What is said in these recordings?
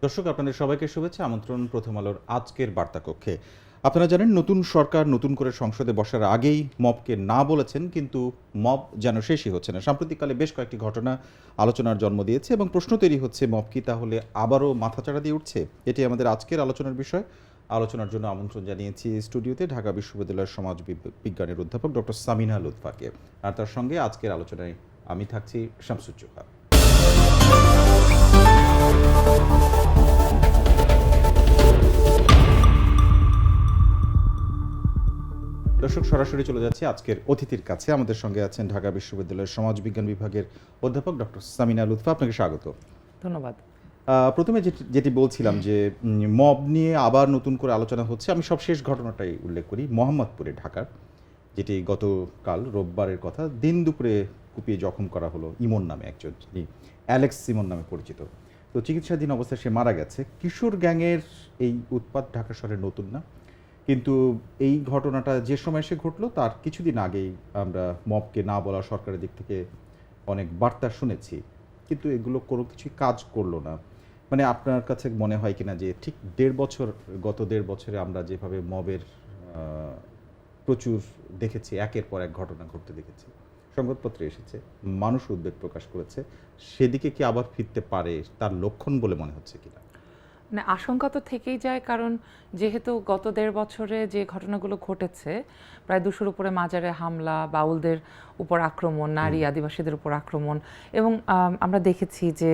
দর্শক, আপনাদের সবাইকে শুভেচ্ছা, আমন্ত্রণ প্রথম আলোর আজকের বার্তা কক্ষে। আপনারা জানেন, নতুন সরকার নতুন করে সংসদে বসার আগেই মবকে না বলেছেন, কিন্তু মব যেন শেষই হচ্ছে না। সাম্প্রতিককালে বেশ কয়েকটি ঘটনা আলোচনার জন্ম দিয়েছে এবং প্রশ্ন তৈরি হচ্ছে, মব কি তাহলে আবারও মাথাচাড়া দিয়ে উঠছে? এটি আমাদের আজকের আলোচনার বিষয়। আলোচনার জন্য আমন্ত্রণ জানিয়েছি স্টুডিওতে ঢাকা বিশ্ববিদ্যালয়ের সমাজ বিজ্ঞানের অধ্যাপক ডক্টর সামিনা লুৎফাকে, আর তার সঙ্গে আজকের আলোচনায় আমি থাকছি, শামসুজ্জোহা। দর্শক, সরাসরি চলে যাচ্ছে আজকের অতিথির কাছে। আমাদের সঙ্গে আছেন ঢাকা বিশ্ববিদ্যালয়ের সমাজ বিজ্ঞান বিভাগের অধ্যাপক ডক্টর সামিনা লুৎফা। আপনাকে স্বাগত। ধন্যবাদ। প্রথমে যেটি বলছিলাম যে মব নিয়ে আবার নতুন করে আলোচনা হচ্ছে। আমি সব শেষ ঘটনাটাই উল্লেখ করি, মোহাম্মদপুরে ঢাকার, যেটি গতকাল রোববারের কথা। দিন দুপুরে কুপিয়ে জখম করা হলো ইমন নামে একজন, যিনি অ্যালেক্স ইমন নামে পরিচিত। তো চিকিৎসাধীন অবস্থায় সে মারা গেছে। কিশোর গ্যাংয়ের এই উৎপাত ঢাকা শহরে নতুন না, কিন্তু এই ঘটনাটা যে সময় এসে ঘটলো তার কিছুদিন আগেই আমরা মবকে না বলা সরকারের দিক থেকে অনেক বার্তা শুনেছি, কিন্তু এগুলো কোনো কিছুই কাজ করলো না। মানে আপনার কাছে মনে হয় কিনা যে ঠিক গত দেড় বছরে আমরা যেভাবে মবের প্রচুর দেখেছি, একের পর এক ঘটনা ঘটতে দেখেছি, সংবাদপত্রে এসেছে, মানুষ উদ্বেগ প্রকাশ করেছে, সেদিকে কি আবার ফিরতে পারে তার লক্ষণ বলে মনে হচ্ছে কিনা? মানে আশঙ্কা তো থেকেই যায়, কারণ যেহেতু গত ১.৫ বছরে যে ঘটনাগুলো ঘটেছে, প্রায় ২০০-র উপরে মাজারে হামলা, বাউলদের উপর আক্রমণ, নারী আদিবাসীদের উপর আক্রমণ, এবং আমরা দেখেছি যে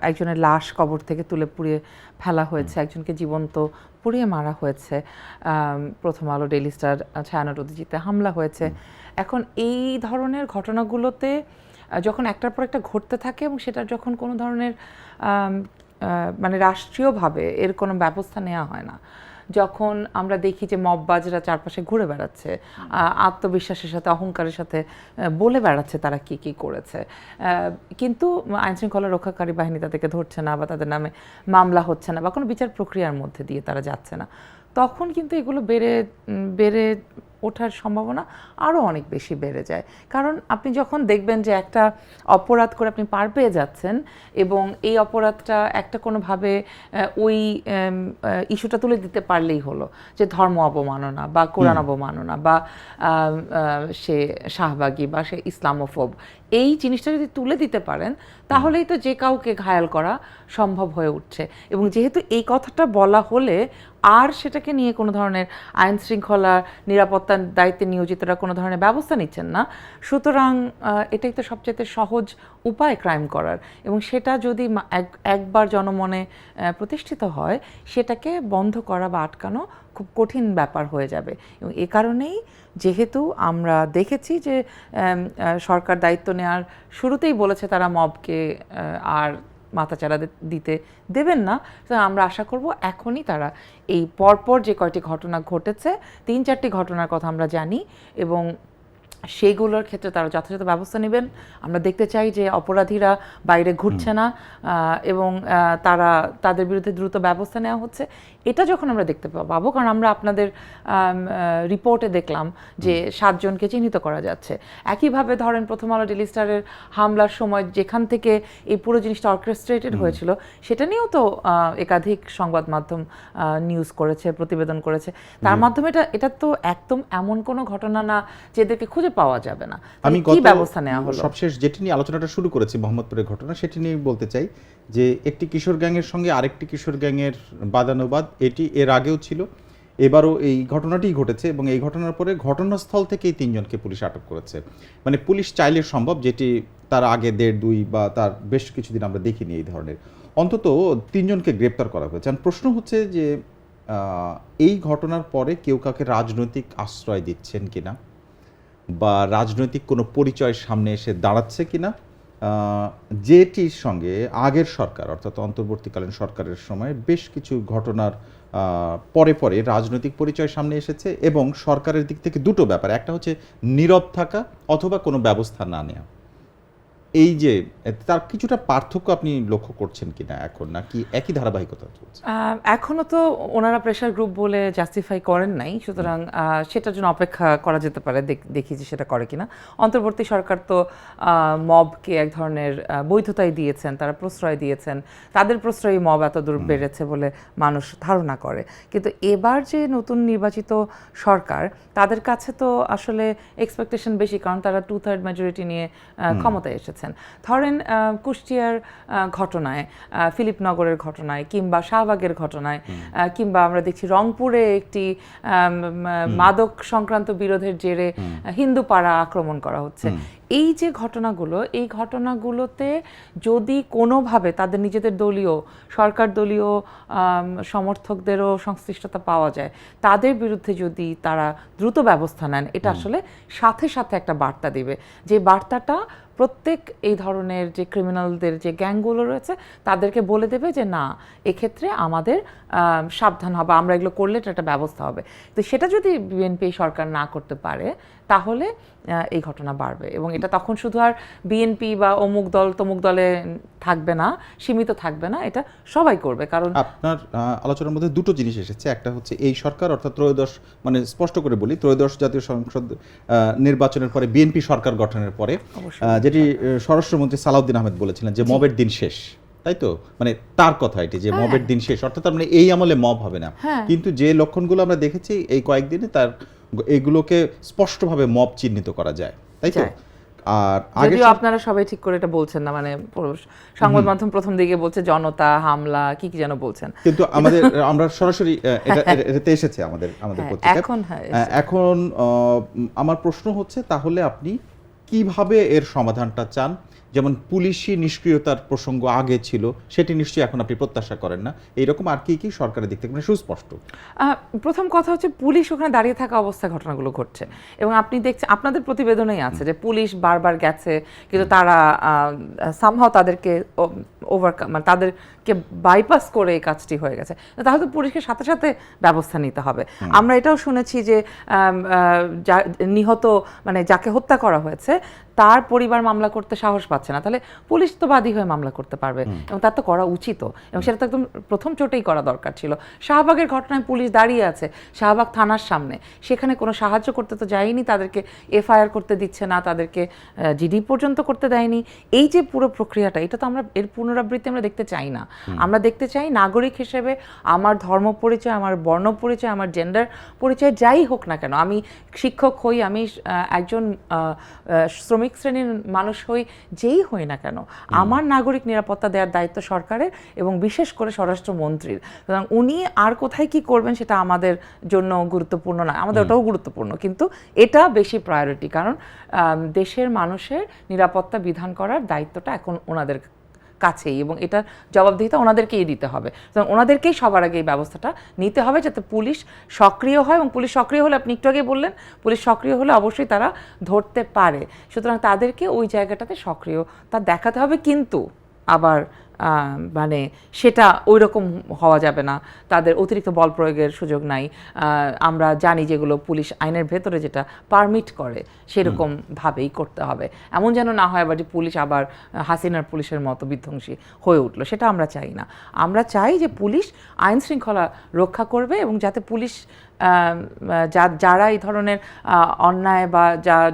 একজনের লাশ কবর থেকে তুলে পুড়িয়ে ফেলা হয়েছে, একজনকে জীবন্ত পুড়িয়ে মারা হয়েছে, প্রথম আলো, ডেইলি স্টার, ছায়ানট, উদয়জিতে হামলা হয়েছে। এখন এই ধরনের ঘটনাগুলোতে যখন একটার পর একটা ঘটতে থাকে এবং সেটার যখন কোনো ধরনের মানে রাষ্ট্রীয়ভাবে এর কোনো ব্যবস্থা নেওয়া হয় না, যখন আমরা দেখি যে মববাজরা চারপাশে ঘুরে বেড়াচ্ছে, আত্মবিশ্বাসের সাথে, অহংকারের সাথে বলে বেড়াচ্ছে তারা কি কি করেছে, কিন্তু আইনশৃঙ্খলা রক্ষাকারী বাহিনী তাদেরকে ধরছে না, বা তাদের নামে মামলা হচ্ছে না, বা কোনো বিচার প্রক্রিয়ার মধ্যে দিয়ে তারা যাচ্ছে না, তখন কিন্তু এগুলো বেড়ে ওঠার সম্ভাবনা আরও অনেক বেশি বেড়ে যায়। কারণ আপনি যখন দেখবেন যে একটা অপরাধ করে আপনি পার পেয়ে যাচ্ছেন, এবং এই অপরাধটা একটা কোনোভাবে ওই ইস্যুটা তুলে দিতে পারলেই হলো, যে ধর্ম অবমাননা বা কোরআন অবমাননা বা সে শাহবাগী বা সে ইসলামোফোব, এই জিনিসটা যদি তুলে দিতে পারেন, তাহলেই তো যে কাউকে ঘায়াল করা সম্ভব হয়ে উঠছে। এবং যেহেতু এই কথাটা বলা হলে আর সেটাকে নিয়ে কোনো ধরনের আইন শৃঙ্খলা নিরাপত্তার দায়িত্বে নিয়োজিতরা কোনো ধরনের ব্যবস্থা নিচ্ছেন না, সুতরাং এটাই তো সবচেয়ে সহজ উপায় ক্রাইম করার। এবং সেটা যদি একবার জনমনে প্রতিষ্ঠিত হয়, সেটাকে বন্ধ করা বা আটকানো খুব কঠিন ব্যাপার হয়ে যাবে। এবং এ কারণেই, যেহেতু আমরা দেখেছি যে সরকার দায়িত্ব নেওয়ার শুরুতেই বলেছে তারা মবকে আর মাথাচাড়া দিতে দেবেন না, তো আমরা আশা করব এখনই তারা এই পরপর যে কয়টি ঘটনা ঘটেছে, ৩-৪টি ঘটনার কথা আমরা জানি, এবং সেইগুলোর ক্ষেত্রে তারা যথাযথ ব্যবস্থা নেবেন। আমরা দেখতে চাই যে অপরাধীরা বাইরে ঘুরছে না, এবং তাদের বিরুদ্ধে দ্রুত ব্যবস্থা নেওয়া হচ্ছে। এটা যখন আমরা দেখতে পাবো, কারণ আমরা আপনাদের রিপোর্টে দেখলাম যে ৭ জনকে চিহ্নিত করা যাচ্ছে। একইভাবে ধরেন প্রথম আলো, ডেইলি স্টারের হামলার সময় যেখান থেকে এই পুরো জিনিসটা অর্কেস্ট্রেটেড হয়েছিল, সেটা নিয়েও তো একাধিক সংবাদ মাধ্যম নিউজ করেছে, প্রতিবেদন করেছে। তার মাধ্যমে এটা তো একদম এমন কোনো ঘটনা না যেদেরকে খুঁজে পাওয়া যাবে না। আমি কি ব্যবস্থা নেওয়া হলো? সবশেষ যেটি নিয়ে আলোচনাটা শুরু করেছি, মোহাম্মদপুরের ঘটনা, সেটি নিয়ে বলতে চাই যে একটি কিশোর গ্যাংয়ের সঙ্গে আরেকটি কিশোর গ্যাংয়ের বাদানুবাদ, এটি এর আগেও ছিল, এবারও এই ঘটনাটি ঘটেছে, এবং এই ঘটনার পরে ঘটনাস্থল থেকেই 3 জনকে পুলিশ আটক করেছে। মানে পুলিশ চাইলে সম্ভব, যেটি তার আগে 1.5-2 বা তার বেশ কিছুদিন আমরা দেখিনি এই ধরনের। অন্তত 3 জনকে গ্রেপ্তার করা হয়েছে। প্রশ্ন হচ্ছে যে এই ঘটনার পরে কেউ কাউকে রাজনৈতিক আশ্রয় দিচ্ছেন কিনা, বা রাজনৈতিক কোনো পরিচয় সামনে এসে দাঁড়াচ্ছে কিনা, যেটির সঙ্গে আগের সরকার, অর্থাৎ অন্তর্বর্তীকালীন সরকারের সময় বেশ কিছু ঘটনার পরে পরে রাজনৈতিক পরিচয় সামনে এসেছে, এবং সরকারের দিক থেকে দুটো ব্যাপার, একটা হচ্ছে নীরব থাকা অথবা কোনো ব্যবস্থা না নেওয়া। এই যে তার কিছুটা পার্থক্য আপনি লক্ষ্য করছেন কিনা এখন, নাকি একই ধারাবাহিকতা চলছে? এখনো তো ওনারা প্রেশার গ্রুপ বলে জাস্টিফাই করেন নাই, সুতরাং সেটার জন্য অপেক্ষা করা যেতে পারে, দেখি যে সেটা করে কিনা। অন্তর্বর্তী সরকার তো মবকে এক ধরনের বৈধতাই দিয়েছেন, তারা প্রশ্রয় দিয়েছেন, তাদের প্রশ্রয়ী মব এত দূর বেড়েছে বলে মানুষ ধারণা করে। কিন্তু এবার যে নতুন নির্বাচিত সরকার, তাদের কাছে তো আসলে এক্সপেকটেশন বেশি, কারণ তারা 2/3 মেজরিটি নিয়ে ক্ষমতায় এসেছেন। ধরেন কুষ্টিয়ার ঘটনায়, ফিলিপনগরের ঘটনায়, কিংবা শাহবাগের ঘটনায়, কিংবা আমরা দেখছি রংপুরে একটি মাদক সংক্রান্ত বিরোধের জেরে হিন্দু পাড়া আক্রমণ করা হচ্ছে। এই যে ঘটনাগুলো, এই ঘটনাগুলোতে যদি কোনোভাবে তাদের নিজেদের দলীয়, সরকার দলীয় সমর্থকদেরও সংশ্লিষ্টতা পাওয়া যায়, তাদের বিরুদ্ধে যদি তারা দ্রুত ব্যবস্থা নেন, এটা আসলে সাথে সাথে একটা বার্তা দিবে, যে বার্তাটা প্রত্যেক এই ধরনের যে ক্রিমিনালদের যে গ্যাংগুলো রয়েছে তাদেরকে বলে দেবে যে না, এক্ষেত্রে আমাদের সাবধান হবে, আমরা এগুলো করলে এটা একটা ব্যবস্থা হবে। তো সেটা যদি বিএনপি সরকার না করতে পারে, তাহলে এই ঘটনা বাড়বে, এবং এটা তখন শুধু আর বিএনপি বা অমুক দল তমুক দলে থাকবে না, সীমিত থাকবে না, এটা সবাই করবে। কারণ আপনার আলোচনার মধ্যে দুটো জিনিস এসেছে, একটা হচ্ছে এই সরকার অর্থাৎ ত্রয়োদশ, মানে স্পষ্ট করে বলি, ত্রয়োদশ জাতীয় সংসদ নির্বাচনের পরে বিএনপি সরকার গঠনের পরে যেটি স্বরাষ্ট্রমন্ত্রী সালাউদ্দিন আহমেদ বলেছিলেন যে মবের দিন শেষ, তাই তো? মানে তার কথা এটি যে মবের দিন শেষ, অর্থাৎ তার মানে এই আমলে মব হবে না। কিন্তু যে লক্ষণগুলো আমরা দেখেছি এই কয়েকদিনে, তার এগুলোকে স্পষ্টভাবে মব চিহ্নিত করা যায়, তাই তো? আর যদিও আপনারা সবাই ঠিক করে এটা বলছেন না, মানে সংবাদ মাধ্যম প্রথম দিকে বলছে জনতা হামলা কি কি যেন বলছেন, কিন্তু আমরা সরাসরি এটাতে এসেছে আমাদের পত্রিকায়। এখন আমার প্রশ্ন হচ্ছে, তাহলে আপনি কিভাবে এর সমাধানটা চান? যেমন পুলিশি নিষ্ক্রিয়তার প্রসঙ্গ আগে ছিল, সেটি নিশ্চয়ই এখন আপনি প্রত্যাশা করেন না। এইরকম আর কি কি সরকারের দিক থেকে মানে সুস্পষ্ট? প্রথম কথা হচ্ছে, পুলিশ ওখানে দাঁড়িয়ে থাকা অবস্থায় ঘটনাগুলো ঘটছে, এবং আপনি দেখছেন আপনাদের প্রতিবেদনেই আছে যে পুলিশ বারবার গেছে, কিন্তু তারা সামহাও তাদেরকে মানে তাদেরকে বাইপাস করে এই কাজটি হয়ে গেছে। তাহলে তো পুলিশকে সাথে সাথে ব্যবস্থা নিতে হবে। আমরা এটাও শুনেছি যে নিহত, মানে যাকে হত্যা করা হয়েছে, তার পরিবার মামলা করতে সাহস পাচ্ছে না, তাহলে পুলিশ তো বাদী হয়ে মামলা করতে পারবে, এবং তার তো করা উচিত, এবং সেটা তো একদম প্রথম চোটেই করা দরকার ছিল। শাহবাগের ঘটনায় পুলিশ দাঁড়িয়ে আছে শাহবাগ থানার সামনে, সেখানে কোনো সাহায্য করতে তো যায়নি, তাদেরকে এফআইআর করতে দিচ্ছে না, তাদেরকে জিডি পর্যন্ত করতে দেয়নি। এই যে পুরো প্রক্রিয়াটা, এটা তো আমরা এর পুনরাবৃত্তি আমরা দেখতে চাই না। আমরা দেখতে চাই নাগরিক হিসেবে আমার ধর্ম পরিচয়, আমার বর্ণ পরিচয়, আমার জেন্ডার পরিচয় যাই হোক না কেন, আমি শিক্ষক হই, আমি একজন শ্রমিক শ্রেণীর মানুষ হই, যেই হই না কেন, আমার নাগরিক নিরাপত্তা দেওয়ার দায়িত্ব সরকারের, এবং বিশেষ করে স্বরাষ্ট্রমন্ত্রীর। সুতরাং উনি আর কোথায় কি করবেন সেটা আমাদের জন্য গুরুত্বপূর্ণ না, আমাদের ওটাও গুরুত্বপূর্ণ, কিন্তু এটা বেশি প্রায়োরিটি, কারণ দেশের মানুষের নিরাপত্তা বিধান করার দায়িত্বটা এখন ওনাদের কাছেই, এবং এটার জবাবদিহিতা ওনাদেরকেই দিতে হবে। ওনাদেরকেই সবার আগে এই ব্যবস্থাটা নিতে হবে, যাতে পুলিশ সক্রিয় হয়, এবং পুলিশ সক্রিয় হলে, আপনি একটু আগে বললেন, পুলিশ সক্রিয় হলে অবশ্যই তারা ধরতে পারে। সুতরাং তাদেরকে ওই জায়গাটাতে সক্রিয়তা দেখাতে হবে, কিন্তু আবার মানে সেটা ওই রকম হওয়া যাবে না, তাদের অতিরিক্ত বল প্রয়োগের সুযোগ নাই। আমরা জানি যেগুলো পুলিশ আইনের ভেতরে যেটা পারমিট করে সেরকম ভাবেই করতে হবে, এমন যেন না হয় আবার যে পুলিশ আবার হাসিনার পুলিশের মতো বিধ্বংসী হয়ে উঠলো, সেটা আমরা চাই না। আমরা চাই যে পুলিশ আইন শৃঙ্খলা রক্ষা করবে, এবং যাতে পুলিশ যারা এই ধরনের অন্যায় বা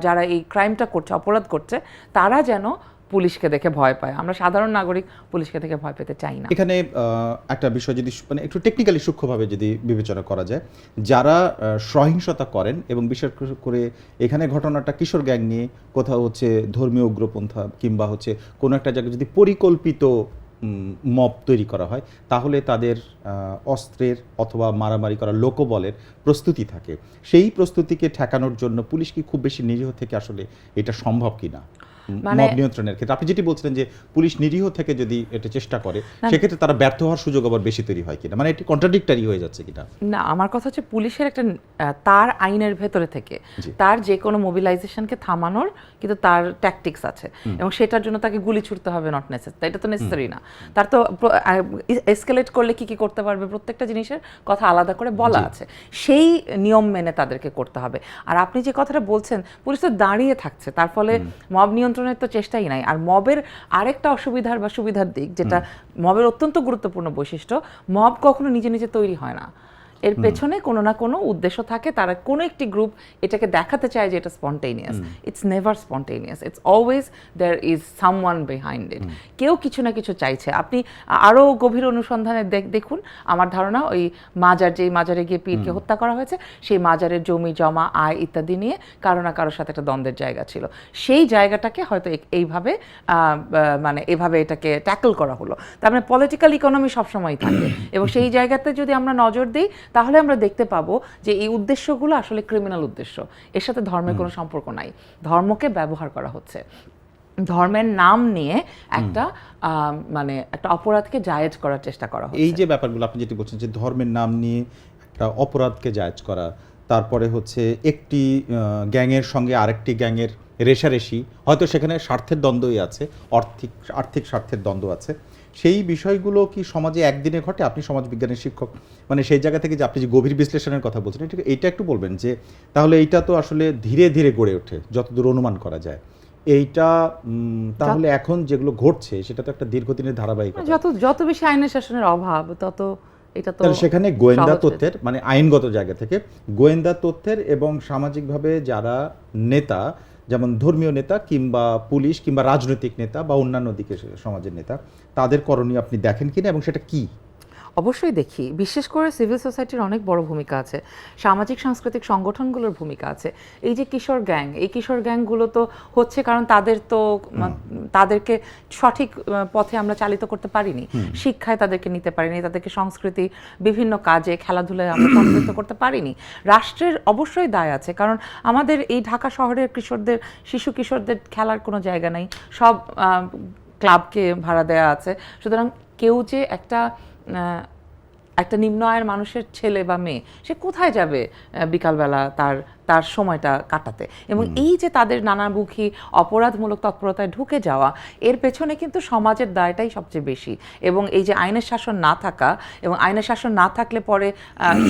যারা এই ক্রাইমটা করছে, অপরাধ করছে, তারা যেন পুলিশকে দেখে ভয় পায়। আমরা সাধারণ নাগরিক পুলিশকে দেখে ভয় পেতে চাই না। এখানে একটা বিষয় যদি মানে একটু টেকনিক্যালি সূক্ষ্মভাবে যদি বিবেচনা করা যায়, যারা সহিংসতা করেন, এবং বিশেষ করে এখানে ঘটনাটা কিশোর গ্যাং নিয়ে, কোথাও হচ্ছে ধর্মীয় উগ্রপন্থা, কিংবা হচ্ছে কোনো একটা জায়গায় যদি পরিকল্পিত মব তৈরি করা হয়, তাহলে তাদের অস্ত্রের অথবা মারামারি করার লোকবলের প্রস্তুতি থাকে। সেই প্রস্তুতিকে ঠেকানোর জন্য পুলিশ কি খুব বেশি নিরীহ থেকে আসলে এটা সম্ভব কিনা মব নিয়ন্ত্রণের ক্ষেত্রে? আপনি যেটি বলছিলেন যে পুলিশ নিরীহ থেকে যদি এটা চেষ্টা করে, সেক্ষেত্রে তারা ব্যর্থ হওয়ার সুযোগ আবার বেশি তৈরি হয় কিনা, মানে এটি কন্ট্রাডিক্টরি হয়ে যাচ্ছে কিনা? না, আমার কথা হচ্ছে পুলিশের একটা তার আইনের ভেতরে থেকে তার যে কোনো মোবিলাইজেশনকে থামানোর কিন্তু তার ট্যাকটিক্স আছে, এবং সেটার জন্য তাকে গুলি ছুটতে হবে নট নেসেসারি, এটা তো নেসেসারি না। তার তো এসকেলেট করলে কি কি করতে পারবে, প্রত্যেকটা জিনিসের কথা আলাদা করে বলা আছে, সেই নিয়ম মেনে তাদেরকে করতে হবে। আর আপনি যে কথাটা বলছেন, পুলিশ তো দাঁড়িয়ে থাকছে, তার ফলে মব নিয়ন্ত্রণ নিয়ন্ত্রণের তো চেষ্টাই নাই। আর মবের আরেকটা অসুবিধার বা সুবিধার দিক, যেটা মবের অত্যন্ত গুরুত্বপূর্ণ বৈশিষ্ট্য, মব কখনো নিজে নিজে তৈরি হয় না। এর পেছনে কোনো না কোনো উদ্দেশ্য থাকে, তারা কোনো একটি গ্রুপ এটাকে দেখাতে চায় যে এটা spontaneous. It's never spontaneous, it's always there is someone behind it. কেউ কিছু না কিছু চাইছে। আপনি আরও গভীর অনুসন্ধানে দেখুন, আমার ধারণা ওই যেই মাজারে গিয়ে পীরকে হত্যা করা হয়েছে, সেই মাজারের জমি জমা আয় ইত্যাদি নিয়ে কারো না কারোর সাথে একটা দ্বন্দ্বের জায়গা ছিল। সেই জায়গাটাকে হয়তো এইভাবে মানে এভাবে এটাকে ট্যাকল করা হলো। তার মানে পলিটিক্যাল ইকোনমি সবসময় থাকে, এবং সেই জায়গাতে যদি আমরা নজর দিই তাহলে আমরা দেখতে পাবো যে এই উদ্দেশ্যগুলো আসলে ক্রিমিনাল উদ্দেশ্য। এর সাথে ধর্মের কোনো সম্পর্ক নাই, ধর্মকে ব্যবহার করা হচ্ছে। ধর্মের নাম নিয়ে একটা মানে একটা অপরাধকে জায়েজ করার চেষ্টা করা হচ্ছে। এই যে ব্যাপারগুলো আপনি যেটি বলছেন যে ধর্মের নাম নিয়ে একটা অপরাধকে জায়েজ করা, তারপরে হচ্ছে একটি গ্যাংয়ের সঙ্গে আরেকটি গ্যাংয়ের রেষারেষি, হয়তো সেখানে স্বার্থের দ্বন্দ্বই আছে, আর্থিক স্বার্থের দ্বন্দ্ব আছে, সেই বিষয়গুলো কি সমাজে একদিনে ঘটে? আপনি সমাজবিজ্ঞানের শিক্ষক, মানে সেই জায়গা থেকে যে আপনি যে গভীর বিশ্লেষণের কথা বলছেন, এইটা একটু বলবেন যে তাহলে এইটা তো আসলে ধীরে ধীরে গড়ে ওঠে যতদূর অনুমান করা যায়। এইটা তাহলে এখন যেগুলো ঘটছে সেটা তো একটা দীর্ঘদিনের ধারাবাহিকতা। যত বেশি আইনের শাসনের অভাব, তত এটা তো সেখানে গোয়েন্দা তথ্যের, মানে আইনগত জায়গা থেকে গোয়েন্দা তথ্যের এবং সামাজিকভাবে যারা নেতা, যেমন ধর্মীয় নেতা কিংবা পুলিশ কিংবা রাজনৈতিক নেতা বা অন্যান্য দিকে সমাজের নেতা, তাদের করণীয় আপনি দেখেন কিনা, এবং সেটা কি? অবশ্যই দেখি। বিশেষ করে সিভিল সোসাইটির অনেক বড় ভূমিকা আছে, সামাজিক সাংস্কৃতিক সংগঠনগুলোর ভূমিকা আছে। এই যে কিশোর গ্যাং, এই কিশোর গ্যাংগুলো তো হচ্ছে কারণ তাদেরকে সঠিক পথে আমরা চালিত করতে পারিনি, শিক্ষায় তাদেরকে নিতে পারিনি, তাদেরকে সংস্কৃতি বিভিন্ন কাজে খেলাধুলায় আমরা সম্পৃক্ত করতে পারিনি। রাষ্ট্রের অবশ্যই দায় আছে, কারণ আমাদের এই ঢাকা শহরের শিশু কিশোরদের খেলার কোনো জায়গা নেই, সব ক্লাবকে ভাড়া দেওয়া আছে। সুতরাং কেউ যে একটা নিম্ন আয়ের মানুষের ছেলে বা মেয়ে, সে কোথায় যাবে বিকালবেলা তার সময়টা কাটাতে? এবং এই যে তাদের নানামুখী অপরাধমূলক তৎপরতায় ঢুকে যাওয়া, এর পেছনে কিন্তু সমাজের দায়টাই সবচেয়ে বেশি। এবং এই যে আইনের শাসন না থাকা, এবং আইনের শাসন না থাকলে পরে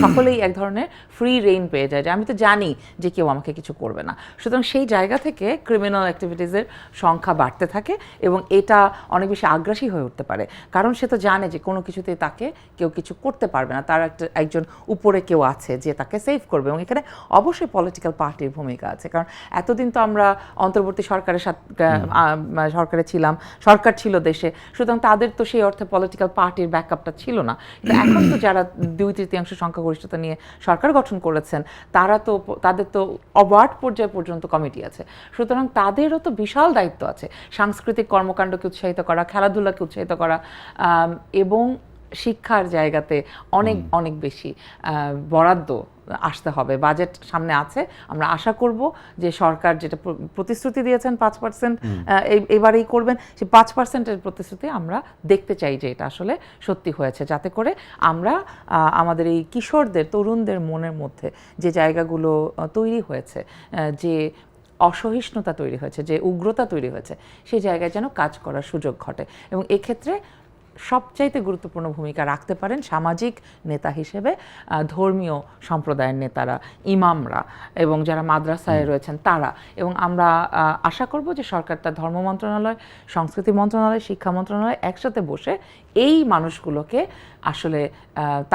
সকলেই এক ধরনের ফ্রি রেইন পেয়ে যায়, যে আমি তো জানি যে কেউ আমাকে কিছু করবে না। সুতরাং সেই জায়গা থেকে ক্রিমিনাল অ্যাক্টিভিটিসের সংখ্যা বাড়তে থাকে, এবং এটা অনেক বেশি আগ্রাসী হয়ে উঠতে পারে, কারণ সে তো জানে যে কোনো কিছুতেই তাকে কেউ কিছু করতে পারবে না, তার একজন উপরে কেউ আছে যে তাকে সেভ করবে। এবং এখানে অবশ্যই পলিটিক্যাল পার্টির ভূমিকা আছে, কারণ এতদিন তো আমরা অন্তর্বর্তী সরকারে ছিলাম, সরকার ছিল দেশে, সুতরাং তাদের তো সেই অর্থে পলিটিক্যাল পার্টির ব্যাকআপটা ছিল না। কিন্তু এখন তো যারা 2/3 সংখ্যাগরিষ্ঠতা নিয়ে সরকার গঠন করেছেন, তাদের তো ওয়ার্ড পর্যায় পর্যন্ত কমিটি আছে। সুতরাং তাদেরও তো বিশাল দায়িত্ব আছে সাংস্কৃতিক কর্মকাণ্ডকে উৎসাহিত করা, খেলাধুলাকে উৎসাহিত করা, এবং শিক্ষার জায়গাতে অনেক অনেক বেশি বরাদ্দ আসতে হবে। বাজেট সামনে আছে, আমরা আশা করব যে সরকার যেটা প্রতিশ্রুতি দিয়েছেন 5% এবারেই করবেন, সেই 5%-এর প্রতিশ্রুতি আমরা দেখতে চাই যে এটা আসলে সত্যি হয়েছে, যাতে করে আমরা আমাদের এই কিশোরদের, তরুণদের মনের মধ্যে যে জায়গাগুলো তৈরি হয়েছে, যে অসহিষ্ণুতা তৈরি হয়েছে, যে উগ্রতা তৈরি হয়েছে, সেই জায়গায় যেন কাজ করার সুযোগ ঘটে। এবং এক্ষেত্রে সবচাইতে গুরুত্বপূর্ণ ভূমিকা রাখতে পারেন সামাজিক নেতা হিসেবে ধর্মীয় সম্প্রদায়ের নেতারা, ইমামরা, এবং যারা মাদ্রাসায় রয়েছেন তারা। এবং আমরা আশা করব যে সরকার তার ধর্ম মন্ত্রণালয়, সংস্কৃতি মন্ত্রণালয়, শিক্ষা মন্ত্রণালয় একসাথে বসে এই মানুষগুলোকে আসলে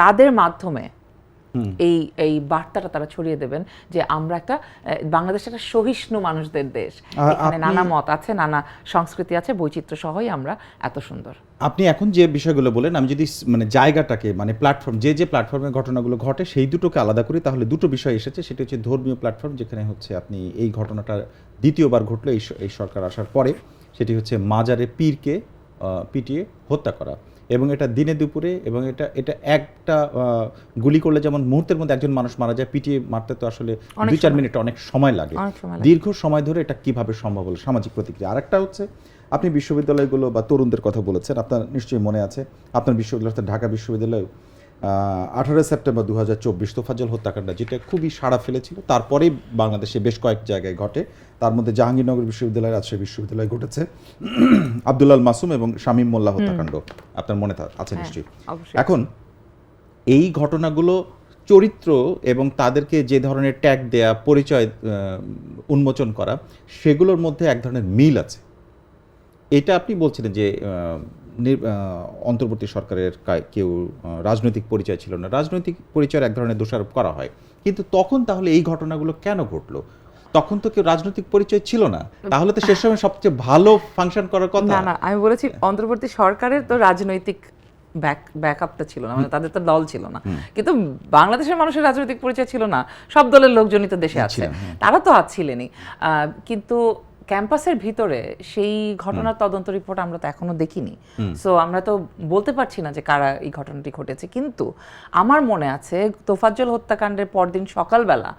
তাদের মাধ্যমে এই বার্তাটা তারা ছড়িয়ে দেবেন যে আমরা বাংলাদেশ একটা সহিষ্ণু মানুষদের দেশ, এখানে নানা মত আছে, নানা সংস্কৃতি আছে, বৈচিত্র্য সহই আমরা এত সুন্দর। আপনি এখন যে বিষয়গুলো বলেন, আমি যদি মানে জায়গাটাকে, মানে প্ল্যাটফর্ম, যে প্ল্যাটফর্মে ঘটনাগুলো ঘটে সেই দুটোকে আলাদা করি, তাহলে দুটো বিষয় এসেছে। সেটা হচ্ছে ধর্মীয় প্ল্যাটফর্ম, যেখানে হচ্ছে আপনি এই ঘটনাটা দ্বিতীয়বার ঘটলো এই সরকার আসার পরে, সেটি হচ্ছে মাজারে পীরকে পিটিয়ে হত্যা করা, এবং এটা দিনে দুপুরে, এবং এটা একটা গুলি করলে যেমন মুহূর্তের মধ্যে একজন মানুষ মারা যায়, পিটিয়ে মারতে তো আসলে 2-4 মিনিট অনেক সময় লাগে। দীর্ঘ সময় ধরে এটা কিভাবে সম্ভব হলো, সামাজিক প্রতিক্রিয়া। আরেকটা হচ্ছে আপনি বিশ্ববিদ্যালয়গুলো বা তরুণদের কথা বলেছেন, আপনার নিশ্চয়ই মনে আছে আপনার বিশ্ববিদ্যালয়, ঢাকা বিশ্ববিদ্যালয় 18 সেপ্টেম্বর 2024 তোফাজ্জল হত্যাকাণ্ড, যেটা খুবই সাড়া ফেলেছিল। তারপরেই বাংলাদেশে বেশ কয়েক জায়গায় ঘটে, তার মধ্যে জাহাঙ্গীরনগর বিশ্ববিদ্যালয়, রাজশাহী বিশ্ববিদ্যালয় ঘটেছে আব্দুল মাসুম এবং শামীম মোল্লা হত্যাকাণ্ড, আপনার মনে আছে নিশ্চয়ই। এখন এই ঘটনাগুলো চরিত্র এবং তাদেরকে যে ধরনের ট্যাগ দেয়া, পরিচয় উন্মোচন করা, সেগুলোর মধ্যে এক ধরনের মিল আছে। এটা আপনি বলছিলেন যে অন্তর্বর্তী সরকারের কেউ রাজনৈতিক পরিচয় ছিল না, রাজনৈতিক পরিচয়ের এক ধরনের দোষারোপ করা হয়, কিন্তু তখন তাহলে এই ঘটনাগুলো কেন ঘটলো? তখন তো কেউ রাজনৈতিক পরিচয় ছিল না, তাহলে তো সে সময় সবচেয়ে ভালো ফাংশন করার কথা। না, আমি বলেছি অন্তর্বর্তী সরকারের তো রাজনৈতিক ব্যাকআপটা ছিল না, মানে তাদের তো দল ছিল না, কিন্তু বাংলাদেশের মানুষের রাজনৈতিক পরিচয় ছিল না, সব দলের লোকজনই তো দেশে আছে, তারা তো ছিলেনই, কিন্তু ক্যাম্পাসের ভিতরে সেই ঘটনার তদন্ত রিপোর্ট আমরা তো এখনো দেখিনি, সো আমরা তো বলতে পারছি না যে কারা এই ঘটনাটি ঘটেছে। কিন্তু আমার মনে আছে তোফাজ্জল হত্যাকাণ্ডের পরদিন সকালবেলা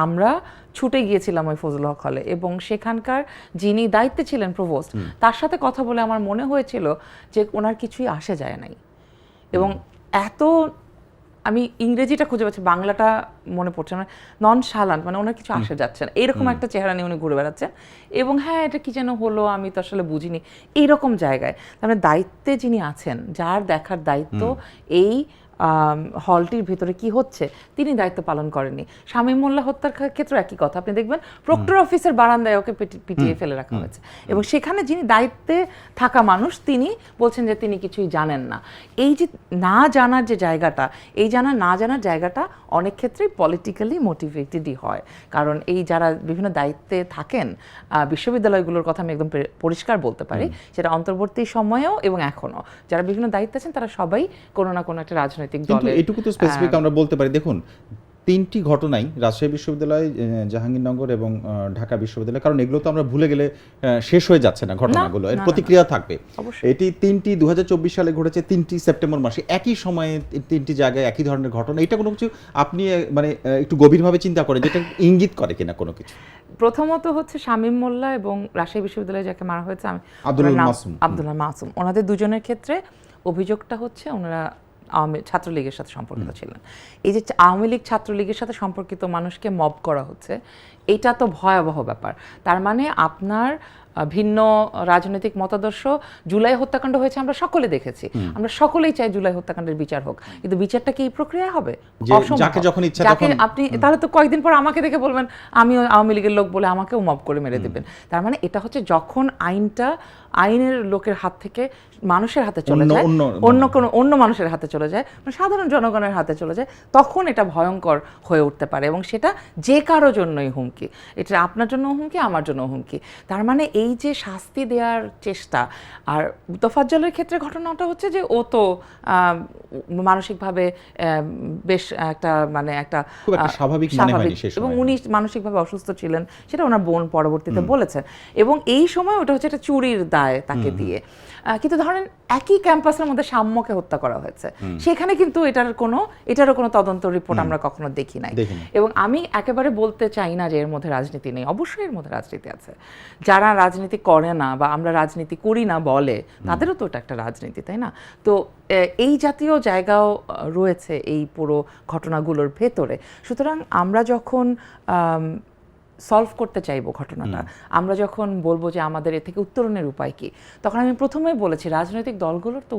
আমরা ছুটে গিয়েছিলাম ওই ফজল হক হলে, এবং সেখানকার যিনি দায়িত্বে ছিলেন প্রভোস্ট, তার সাথে কথা বলে আমার মনে হয়েছিল যে ওনার কিছুই আসে যায় নাই, এবং এত, আমি ইংরেজিটা খুঁজে পাচ্ছি, বাংলাটা মনে পড়ছে না, নন শালান, মানে ওনার কিছু আসে যাচ্ছে না, এরকম একটা চেহারা নিয়ে উনি ঘুরে বেড়াচ্ছেন, এবং হ্যাঁ এটা কি যেন হলো আমি তো আসলে বুঝিনি, এইরকম জায়গায়। তারপরে দায়িত্বে যিনি আছেন, যার দেখার দায়িত্ব এই হলটির ভিতরে কি হচ্ছে, তিনি দায়িত্ব পালন করেননি। শামীম মোল্লা হত্যার ক্ষেত্রে একই কথা, আপনি দেখবেন প্রক্টর অফিসের বারান্দায় ওকে পিটিয়ে ফেলে রাখা হয়েছে, এবং সেখানে যিনি দায়িত্বে থাকা মানুষ তিনি বলছেন যে তিনি কিছুই জানেন না। এই যে না জানার যে জায়গাটা, এই না জানার জায়গাটা অনেক ক্ষেত্রেই পলিটিক্যালি মোটিভেটেডই হয়, কারণ এই যারা বিভিন্ন দায়িত্বে থাকেন, বিশ্ববিদ্যালয়গুলোর কথা আমি একদম পরিষ্কার বলতে পারি, সেটা অন্তর্বর্তী সময়েও এবং এখনো যারা বিভিন্ন দায়িত্বে আছেন তারা সবাই কোনো না কোনো একটা রাজনৈতিক কিন্তু এটুকু তো স্পেসিফিক আমরা বলতে পারি। দেখুন, তিনটি ঘটনাই রাজশাহী বিশ্ববিদ্যালয়, জাহাঙ্গীরনগর এবং ঢাকা বিশ্ববিদ্যালয়, কারণ এগুলো তো আমরা ভুলে গেলে শেষ হয়ে যাচ্ছে না ঘটনাগুলো, এর প্রতিক্রিয়া থাকবে। এটি তিনটি 2024 সালে ঘটেছে, 3টি সেপ্টেম্বর মাসে, একই সময়ে 3টি জায়গায় একই ধরনের ঘটনা। এটা কোনো কিছু আপনি মানে একটু গভীরভাবে চিন্তা করেন যেটা ইঙ্গিত করে কিনা কোনো কিছু? প্রথমত হচ্ছে শামীম মোল্লা এবং রাজশাহী বিশ্ববিদ্যালয়ে যাকে মারা হয়েছে আব্দুল্লাহ মাসুম, ওনাদের দুজনের ক্ষেত্রে অভিযোগটা হচ্ছে ওনারা ছাত্রলীগের সাথে সম্পর্কিত ছিলেন। এই যে আওয়ামী লীগ ছাত্রলীগের সাথে সম্পর্কিত মানুষকে মব করা হচ্ছে, এটা তো ভয়াবহ ব্যাপার। তার মানে আপনার ভিন্ন রাজনৈতিক মতাদর্শ, জুলাই হত্যাকাণ্ড হয়েছে আমরা সকলে দেখেছি, আমরা সকলেই চাই জুলাই হত্যাকাণ্ডের বিচার হোক, কিন্তু বিচারটা কি এই প্রক্রিয়া হবে? আপনি তাহলে তো কয়েকদিন পর আমাকে দেখে বলবেন আমি আওয়ামী লীগের লোক বলে আমাকেও মব করে মেরে দেবেন। তার মানে এটা হচ্ছে যখন আইনের লোকের হাত থেকে মানুষের হাতে চলে যায়, অন্য মানুষের হাতে চলে যায়, মানে সাধারণ জনগণের হাতে চলে যায়, তখন এটা ভয়ঙ্কর হয়ে উঠতে পারে, এবং সেটা যে কারো জন্যই হুমকি, এটা আপনার জন্য হুমকি, আমার জন্য হুমকি। তার মানে এই যে শাস্তি দেওয়ার চেষ্টা, আর তোফাজ্জলের ক্ষেত্রে ঘটনাটা হচ্ছে যে ও তো মানসিকভাবে বেশ একটা মানে একটা স্বাভাবিক, এবং উনি মানসিকভাবে অসুস্থ ছিলেন, সেটা ওনার বোন পরবর্তীতে বলেছেন, এবং এই সময় ওটা হচ্ছে একটা চুরির দায় তাকে দিয়ে। কিন্তু ধরেন একই ক্যাম্পাসের মধ্যে সাম্যকে হত্যা করা হয়েছে, সেখানে কিন্তু এটারও কোনো তদন্ত রিপোর্ট আমরা কখনো দেখি নাই। এবং আমি একেবারে বলতে চাই না যে এর মধ্যে রাজনীতি নেই, অবশ্যই এর মধ্যে রাজনীতি আছে। যারা রাজনীতি করে না বা আমরা রাজনীতি করি না বলে, তাদেরও তো এটা একটা রাজনীতি, তাই না? তো এই জাতীয় জায়গাও রয়েছে এই পুরো ঘটনাগুলোর ভেতরে। সুতরাং আমরা যখন সলভ করতে চাইবো ঘটনাটা, আমরা যখন বলবো যে আমাদের এ থেকে উত্তরণের উপায় কি, তখন আমি প্রথমেই বলেছি রাজনৈতিক দলগুলোর তো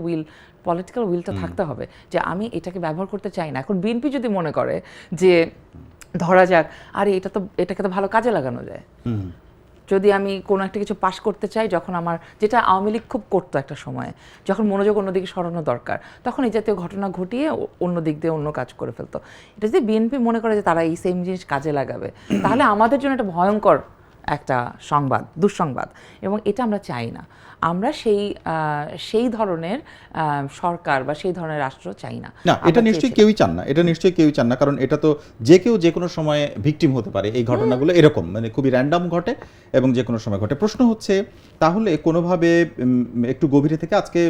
পলিটিক্যাল উইলটা থাকতে হবে যে আমি এটাকে ব্যবহার করতে চাই না। এখন বিএনপি যদি মনে করে যে ধরা যাক আরে এটাকে তো ভালো কাজে লাগানো যায়, যদি আমি কোনো একটা কিছু পাশ করতে চাই, যখন আমার যেটা আওয়ামী লীগ খুব করতো একটা সময়ে, যখন মনোযোগ অন্যদিকে সরানো দরকার, তখন এই জাতীয় ঘটনা ঘটিয়ে অন্য দিক দিয়ে অন্য কাজ করে ফেলতো। এটা যদি বিএনপি মনে করে যে তারা এই সেম জিনিস কাজে লাগাবে, তাহলে আমাদের জন্য একটা ভয়ঙ্কর একটা দুঃসংবাদ, এবং এটা আমরা চাই না। আমরা সেই ধরনের সরকার বা সেই ধরনের রাষ্ট্র চাই না। এটা নিশ্চয়ই কেউই চান না, কারণ এটা তো যে কেউ যে কোনো সময় ভিকটিম হতে পারে। এই ঘটনাগুলো এরকম মানে খুবই র্যান্ডম ঘটে এবং যে কোনো সময় ঘটে। প্রশ্ন হচ্ছে তাহলে কোনোভাবে একটু গভীরে থেকে আজকে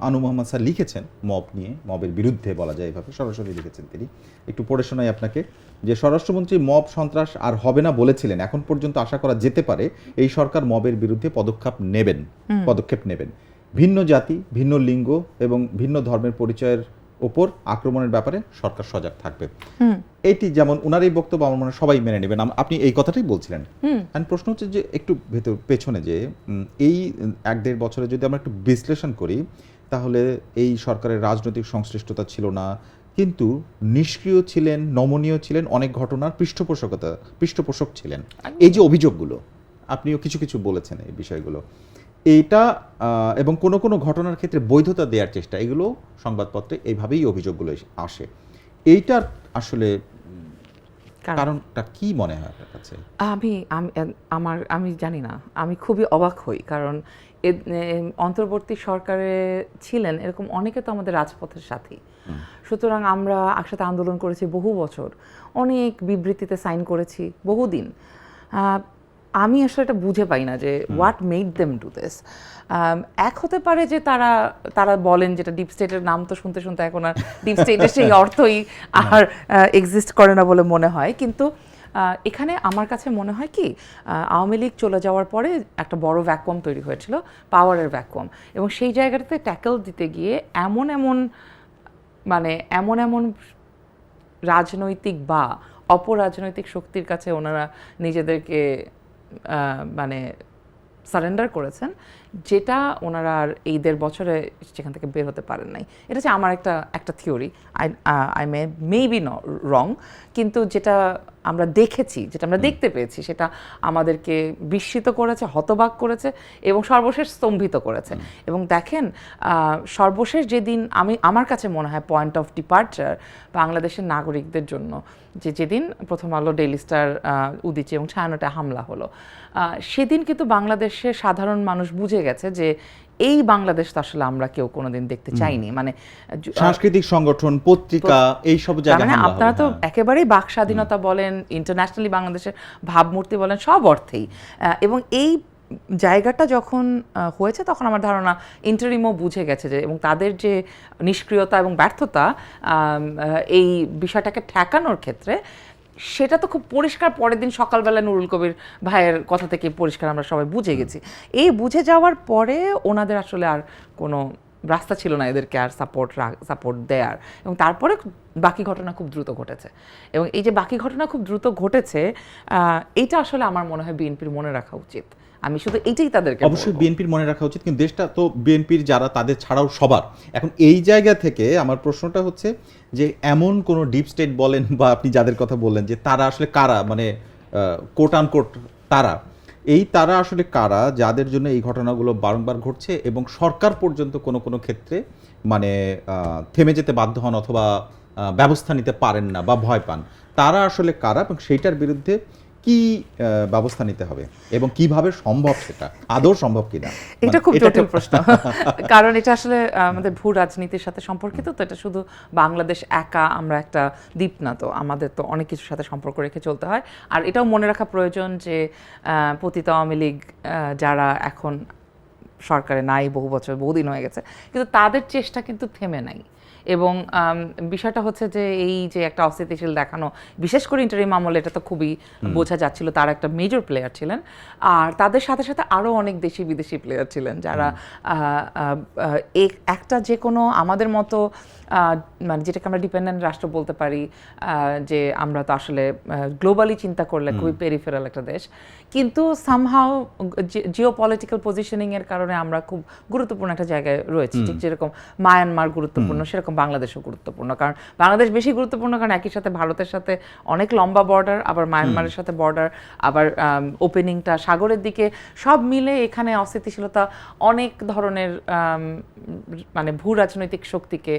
আনু মোহাম্মদ স্যার লিখেছেন মব নিয়ে, মবের বিরুদ্ধে বলা যায় এভাবে সরাসরি লিখেছেন তিনি। একটু পড়ে শোনাই আপনাকে যে স্বরাষ্ট্রমন্ত্রী মব সন্ত্রাস আর হবে না বলেছিলেন, এখন পর্যন্ত আশা করা যেতে পারে এই সরকার মবের বিরুদ্ধে পদক্ষেপ নেবেন। ভিন্ন জাতি, ভিন্ন লিঙ্গ এবং ভিন্ন ধর্মের পরিচয়ের ওপর আক্রমণের ব্যাপারে সরকার সজাগ থাকবে। এটি যেমন ওনার এই বক্তব্য আমার মনে হয় সবাই মেনে নেবেন, আপনি এই কথাটাই বলছিলেন। প্রশ্ন হচ্ছে যে একটু পেছনে যে এই 1-1.5 বছরে যদি আমরা একটু বিশ্লেষণ করি, তাহলে এই সরকারের রাজনৈতিক সংশ্লিষ্টতা ছিল না, কিন্তু নিষ্ক্রিয় ছিলেন, নমনীয় ছিলেন, অনেক ঘটনার পৃষ্ঠপোষক ছিলেন। এই যে অভিযোগগুলো, আপনিও কিছু কিছু বলেছেন এই বিষয়গুলো, এইটা এবং কোনো কোনো ঘটনার ক্ষেত্রে বৈধতা দেওয়ার চেষ্টা, এগুলো সংবাদপত্রে এইভাবেই অভিযোগগুলো আসে। এইটার আসলে কারণটা কি মনে হয় আপনার কাছে? আমি জানি না, আমি খুবই অবাক হই, কারণ অন্তর্বর্তী সরকারে ছিলেন এরকম অনেকে তো আমাদের রাজপথের সাথী। সুতরাং আমরা একসাথে আন্দোলন করেছি বহু বছর, অনেক বিবৃতিতে সাইন করেছি বহুদিন। আমি আসলে এটা বুঝে পাই না যে what made them do this. এক হতে পারে যে তারা বলেন, যেটা ডিপ স্টেটের নাম তো শুনতে শুনতে এখন আর ডিপ স্টেটের সেই অর্থই আর এক্সিস্ট করে না বলে মনে হয়। কিন্তু এখানে আমার কাছে মনে হয় কি, আওয়ামী লীগ চলে যাওয়ার পরে একটা বড় ভ্যাকুয়াম তৈরি হয়েছিল, পাওয়ারের ভ্যাকুয়াম, এবং সেই জায়গাটাতে ট্যাকেল দিতে গিয়ে এমন এমন রাজনৈতিক বা অপরাজনৈতিক শক্তির কাছে ওনারা নিজেদেরকে সারেন্ডার করেছেন, যেটা ওনারা আর এই 1.5 বছরে সেখান থেকে বের হতে পারেন নাই। এটা হচ্ছে আমার একটা theory. I may be wrong, কিন্তু যেটা আমরা দেখেছি, যেটা আমরা দেখতে পেয়েছি, সেটা আমাদেরকে বিস্মিত করেছে, হতবাক করেছে এবং সর্বশেষ স্তম্ভিত করেছে। এবং দেখেন, সর্বশেষ যেদিন আমার কাছে মনে হয় পয়েন্ট অফ ডিপার্চার বাংলাদেশের নাগরিকদের জন্য, যেদিন প্রথম আলো, ডেইলি স্টার, উদীচী এবং ছায়ানটে হামলা হলো, সেদিন কিন্তু বাংলাদেশের সাধারণ মানুষ বুঝে গেছে যে এই বাংলাদেশ তো আসলে আমরা কেউ কোনোদিন দেখতে চাইনি। মানে সাংস্কৃতিক সংগঠন, পত্রিকা, এই সব জায়গায় আপনারা তো একেবারেই বাক স্বাধীনতা বলেন, ইন্টারন্যাশনালি বাংলাদেশের ভাবমূর্তি বলেন, সব অর্থেই। এবং এই জায়গাটা যখন হয়েছে, তখন আমার ধারণা ইন্টারিমও বুঝে গেছে যে, এবং তাদের যে নিষ্ক্রিয়তা এবং ব্যর্থতা এই বিষয়টাকে ঠেকানোর ক্ষেত্রে, সেটা তো খুব পরিষ্কার পরের দিন সকালবেলা নুরুল কবির ভাইয়ের কথা থেকে পরিষ্কার আমরা সবাই বুঝে গেছি। এই বুঝে যাওয়ার পরে ওনাদের আসলে আর কোনো রাস্তা ছিল না এদেরকে আর সাপোর্ট দেয়ার। এবং তারপরে বাকি ঘটনা খুব দ্রুত ঘটেছে, এবং এই যে বাকি ঘটনা খুব দ্রুত ঘটেছে, এইটা আসলে আমার মনে হয় বিএনপির মনে রাখা উচিত। আমি শুধু এইটাই তাদেরকে অবশ্যই বিএনপির মনে রাখা উচিত, কিন্তু দেশটা তো বিএনপির যারা, তাদের ছাড়াও সবার। এখন এই জায়গা থেকে আমার প্রশ্নটা হচ্ছে যে, এমন কোন ডিপ স্টেট বলেন বা আপনি যাদের কথা বললেন যে তারা আসলে কারা, মানে কোট আনকোট তারা আসলে কারা, যাদের জন্য এই ঘটনাগুলো বারংবার ঘটছে এবং সরকার পর্যন্ত কোনো কোনো ক্ষেত্রে মানে থেমে যেতে বাধ্য হন অথবা ব্যবস্থা নিতে পারেন না বা ভয় পান, তারা আসলে কারা এবং সেইটার বিরুদ্ধে কি ব্যবস্থা নিতে হবে এবং কিভাবে সম্ভব, সেটা আদৌ সম্ভব কিনা? এটা খুব জটিল প্রশ্ন, কারণ এটা আসলে আমাদের ভূ রাজনীতির সাথে সম্পর্কিত। তো এটা শুধু বাংলাদেশ একা, আমরা একটা দ্বীপ না, তো আমাদের তো অনেক কিছুর সাথে সম্পর্ক রেখে চলতে হয়। আর এটাও মনে রাখা প্রয়োজন যে পতিত আওয়ামী লীগ যারা এখন সরকারে নাই, বহুদিন হয়ে গেছে, কিন্তু তাদের চেষ্টা কিন্তু থেমে নাই। এবং বিষয়টা হচ্ছে যে এই যে একটা অস্থিতিশীল দেখানো, বিশেষ করে ইন্টারিম আমলে এটা তো খুবই বোঝা যাচ্ছিল, তারা একটা মেজর প্লেয়ার ছিলেন। আর তাদের সাথে সাথে আরও অনেক দেশি বিদেশি প্লেয়ার ছিলেন, যারা একটা যে কোনো আমাদের মতো, মানে যেটাকে আমরা ডিপেন্ডেন্ট রাষ্ট্র বলতে পারি, যে আমরা তো আসলে গ্লোবালি চিন্তা করলে খুবই পেরিফেরাল একটা দেশ, কিন্তু সামহাও জিও পলিটিক্যাল পজিশনিংয়ের কারণে আমরা খুব গুরুত্বপূর্ণ একটা জায়গায় রয়েছি। ঠিক যেরকম মায়ানমার গুরুত্বপূর্ণ, সেরকম বাংলাদেশও গুরুত্বপূর্ণ। কারণ বাংলাদেশ বেশি গুরুত্বপূর্ণ কারণ একই সাথে ভারতের সাথে অনেক লম্বা বর্ডার, আবার মায়ানমারের সাথে বর্ডার, আবার ওপেনিংটা সাগরের দিকে, সব মিলে এখানে অস্থিতিশীলতা অনেক ধরনের মানে ভূ রাজনৈতিক শক্তিকে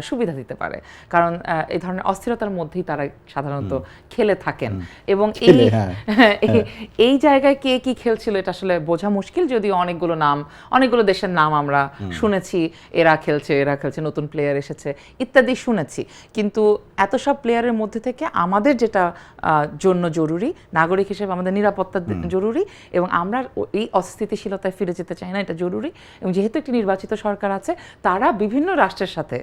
সুবিধা দিতে পারে। কারণ এই ধরনের অস্থিরতার মধ্যেই তারা সাধারণত খেলে থাকেন। এবং এই জায়গায় কে কি খেলছিল এটা আসলে বোঝা মুশকিল, যদিও অনেকগুলো দেশের নাম আমরা শুনেছি, এরা খেলছে, নতুন প্লেয়ার এসেছে ইত্যাদি শুনেছি। কিন্তু এত সব প্লেয়ারের মধ্যে থেকে আমাদের যেটা জন্য জরুরি, নাগরিক হিসেবে আমাদের নিরাপত্তা জরুরি, এবং আমরা এই অস্থিতিশীলতায় ফিরে যেতে চাই না, এটা জরুরি। এবং যেহেতু একটি নির্বাচিত সরকার আছে, তারা বিভিন্ন রাষ্ট্রের সাথে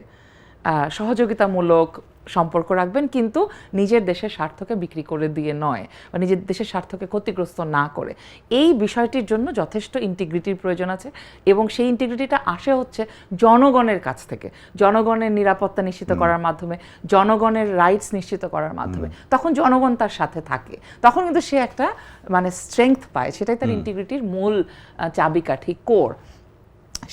সহযোগিতামূলক সম্পর্ক রাখবেন, কিন্তু নিজের দেশের স্বার্থকে বিক্রি করে দিয়ে নয়, বা নিজের দেশের স্বার্থকে ক্ষতিগ্রস্ত না করে। এই বিষয়টির জন্য যথেষ্ট ইন্টিগ্রিটির প্রয়োজন আছে, এবং সেই ইন্টিগ্রিটিটা আসে হচ্ছে জনগণের কাছ থেকে, জনগণের নিরাপত্তা নিশ্চিত করার মাধ্যমে, জনগণের রাইটস নিশ্চিত করার মাধ্যমে। তখন জনগণ তার সাথে থাকে, তখন কিন্তু সে একটা মানে স্ট্রেংথ পায়, সেটাই তার ইন্টিগ্রিটির মূল চাবিকাঠি, কোর।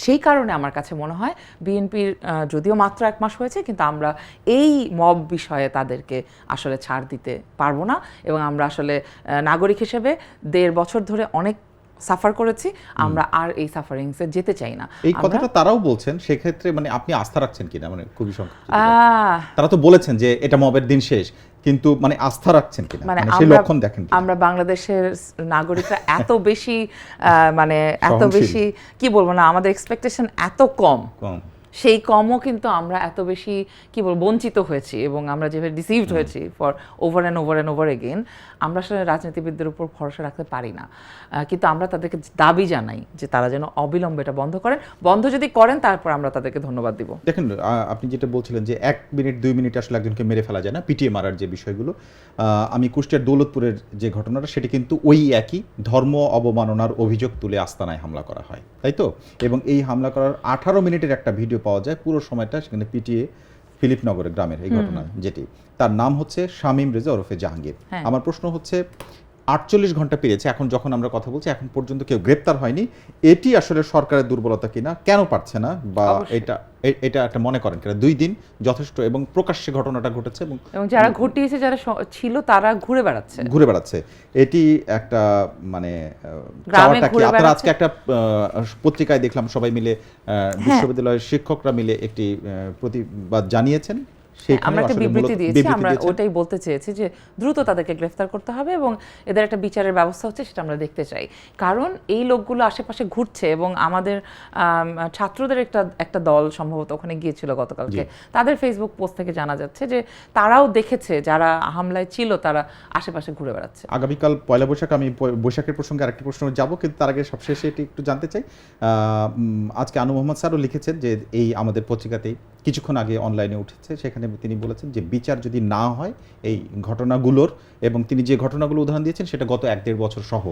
সেই কারণে আমার কাছে মনে হয় বিএনপির যদিও মাত্র 1 মাস হয়েছে, কিন্তু আমরা এই মব বিষয়ে তাদেরকে আসলে ছাড় দিতে পারবো না। এবং আমরা আসলে নাগরিক হিসেবে 1.5 বছর ধরে অনেক সাফার করেছি, আমরা আর এই সাফারিংসে যেতে চাই না। এই কথাটা তারাও বলছেন, সেক্ষেত্রে মানে আপনি আস্থা রাখছেন কিনা, মানে খুবই সংক্ষেপে তারা তো বলেছেন যে এটা মবের দিন শেষ, কিন্তু মানে আস্থা রাখছেন কিনা, মানে সেই লক্ষণ দেখেন কিনা? আমরা বাংলাদেশের নাগরিকরা এত বেশি মানে এত বেশি কি বলবো না, আমাদের এক্সপেকটেশন এত কম, সেই কমও কিন্তু আমরা এত বেশি কি বলবো বঞ্চিত হয়েছি এবং আমরা যেভাবে ডিসিভড হয়েছি for over and over again. আমরা আসলে রাজনীতিবিদদের উপর ভরসা রাখতে পারি না, কিন্তু আমরা তাদেরকে দাবি জানাই যে তারা যেন অবিলম্বে এটা বন্ধ করেন। বন্ধ যদি করেন তারপর আমরা তাদেরকে ধন্যবাদ দিব। দেখেন, আপনি যেটা বলছিলেন যে 1 মিনিট 2 মিনিট আসলে একজনকে মেরে ফেলা যায় না, পিটিয়ে মারার যে বিষয়গুলো, আমি কুষ্টিয়ার দৌলতপুরের যে ঘটনাটা, সেটি কিন্তু ওই একই ধর্ম অবমাননার অভিযোগ তুলে আস্তানায় হামলা করা হয়, তাই তো? এবং এই হামলা করার 18 মিনিটের একটা ভিডিও পাওয়া যায়, পুরো সময়টা সেখানে পিটিয়ে ফিলিপনগরের গ্রামের এই ঘটনা, যেটি তার নাম হচ্ছে শামীম রেজা ওরফে জাহাঙ্গীর। আমার প্রশ্ন হচ্ছে 48 ঘন্টা পেরিয়েছে, এখন যখন আমরা কথা বলছি এখন পর্যন্ত কেউ গ্রেপ্তার হয়নি। এটি আসলে সরকারের দুর্বলতা কিনা, কেন পারছে না, বা এটা একটা মনে করেন কিনা 2 দিন যথেষ্ট এবং প্রকাশ্যে ঘটনাটা ঘটেছে এবং যারা ঘটিয়েছে, যারা ছিল তারা ঘুরে বেড়াচ্ছে, এটি একটা মানে চাওয়াটা কি? আপনারা আজকে একটা পত্রিকায় দেখলাম সবাই মিলে বিশ্ববিদ্যালয়ের শিক্ষকরা মিলে একটি প্রতিবাদ জানিয়েছেন, আমরা একটা বিবৃতি দিয়েছি। আমরা ওটাই বলতে চেয়েছি যে দ্রুত তাদেরকে গ্রেফতার করতে হবে এবং এদের একটা বিচারের ব্যবস্থা হচ্ছে সেটা আমরা দেখতে চাই। কারণ এই লোকগুলো আশেপাশে ঘুরছে এবং আমাদের ছাত্রদের একটা দল সম্ভবত ওখানে গিয়েছিল গতকালকে, তাদের ফেসবুক পোস্ট থেকে জানা যাচ্ছে যে তারাও দেখেছে যারা হামলায় ছিল তারা আশেপাশে ঘুরে বেড়াচ্ছে। আগামীকাল পয়লা বৈশাখ, আমি বৈশাখের প্রসঙ্গে আরেকটি প্রশ্ন যাব, কিন্তু তার আগে সবশেষে এটি একটু জানতে চাই। আজকে আনু মোহাম্মদ স্যারও লিখেছেন যে এই আমাদের পত্রিকাতেই কিছুক্ষণ আগে অনলাইনে উঠেছে, সেখানে তিনি বলেছেন যে বিচার যদি না হয় এই ঘটনাগুলোর, এবং তিনি যে ঘটনাগুলো উদাহরণ দিয়েছেন সেটা গত 1-1.5 বছর সহ,